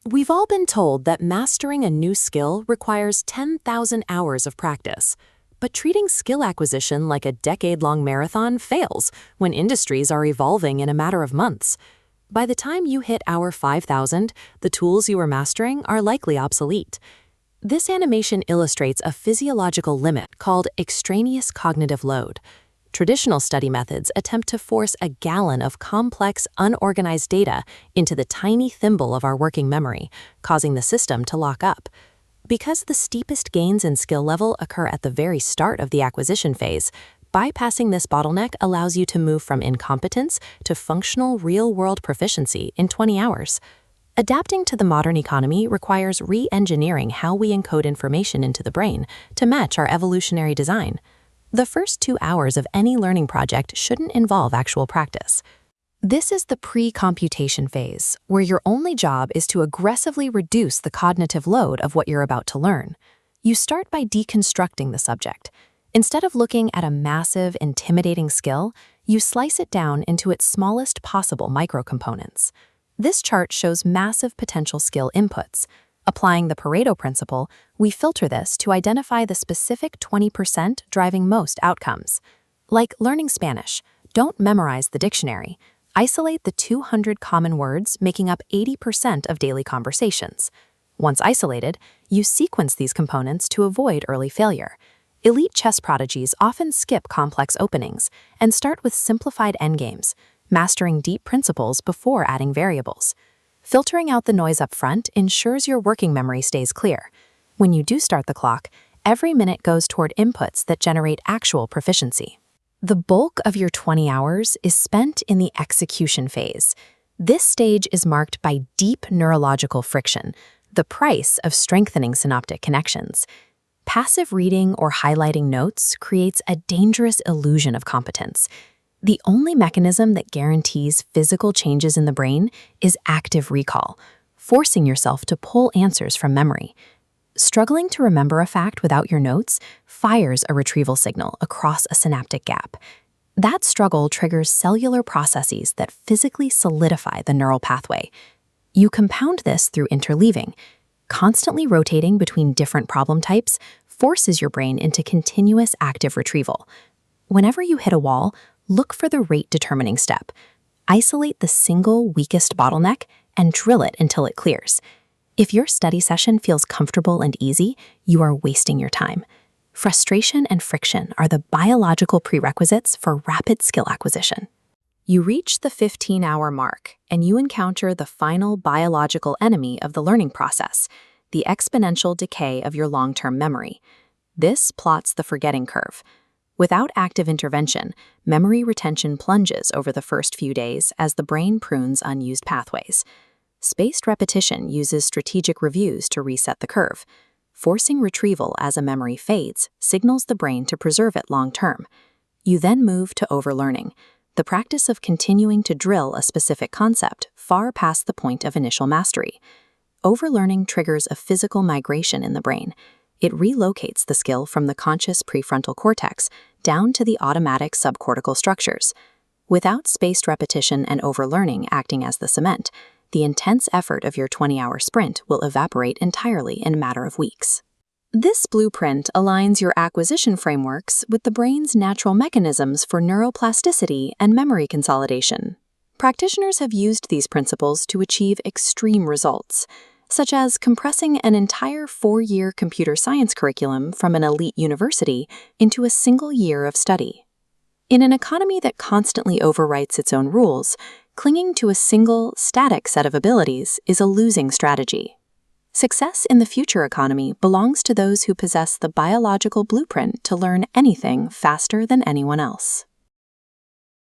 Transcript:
We've all been told that mastering a new skill requires 10,000 hours of practice. But treating skill acquisition like a decade-long marathon fails when industries are evolving in a matter of months. By the time you hit hour 5,000, the tools you are mastering are likely obsolete. This animation illustrates a physiological limit called extraneous cognitive load. Traditional study methods attempt to force a gallon of complex, unorganized data into the tiny thimble of our working memory, causing the system to lock up. Because the steepest gains in skill level occur at the very start of the acquisition phase, bypassing this bottleneck allows you to move from incompetence to functional, real-world proficiency in 20 hours. Adapting to the modern economy requires re-engineering how we encode information into the brain to match our evolutionary design. The first 2 hours of any learning project shouldn't involve actual practice. This is the pre-computation phase, where your only job is to aggressively reduce the cognitive load of what you're about to learn. You start by deconstructing the subject. Instead of looking at a massive, intimidating skill, you slice it down into its smallest possible microcomponents. This chart shows massive potential skill inputs. Applying the Pareto principle, we filter this to identify the specific 20% driving most outcomes. Like learning Spanish, don't memorize the dictionary. Isolate the 200 common words making up 80% of daily conversations. Once isolated, you sequence these components to avoid early failure. Elite chess prodigies often skip complex openings and start with simplified endgames, mastering deep principles before adding variables. Filtering out the noise up front ensures your working memory stays clear. When you do start the clock, every minute goes toward inputs that generate actual proficiency. The bulk of your 20 hours is spent in the execution phase. This stage is marked by deep neurological friction, the price of strengthening synaptic connections. Passive reading or highlighting notes creates a dangerous illusion of competence. The only mechanism that guarantees physical changes in the brain is active recall, forcing yourself to pull answers from memory. Struggling to remember a fact without your notes fires a retrieval signal across a synaptic gap. That struggle triggers cellular processes that physically solidify the neural pathway. You compound this through interleaving. Constantly rotating between different problem types forces your brain into continuous active retrieval. Whenever you hit a wall, look for the rate-determining step. Isolate the single weakest bottleneck and drill it until it clears. If your study session feels comfortable and easy, you are wasting your time. Frustration and friction are the biological prerequisites for rapid skill acquisition. You reach the 15-hour mark, and you encounter the final biological enemy of the learning process, the exponential decay of your long-term memory. This plots the forgetting curve. Without active intervention, memory retention plunges over the first few days as the brain prunes unused pathways. Spaced repetition uses strategic reviews to reset the curve. Forcing retrieval as a memory fades signals the brain to preserve it long-term. You then move to overlearning, the practice of continuing to drill a specific concept far past the point of initial mastery. Overlearning triggers a physical migration in the brain. It relocates the skill from the conscious prefrontal cortex down to the automatic subcortical structures. Without spaced repetition and overlearning acting as the cement, the intense effort of your 20-hour sprint will evaporate entirely in a matter of weeks. This blueprint aligns your acquisition frameworks with the brain's natural mechanisms for neuroplasticity and memory consolidation. Practitioners have used these principles to achieve extreme results, such as compressing an entire 4-year computer science curriculum from an elite university into a single year of study. In an economy that constantly overwrites its own rules, clinging to a single, static set of abilities is a losing strategy. Success in the future economy belongs to those who possess the biological blueprint to learn anything faster than anyone else.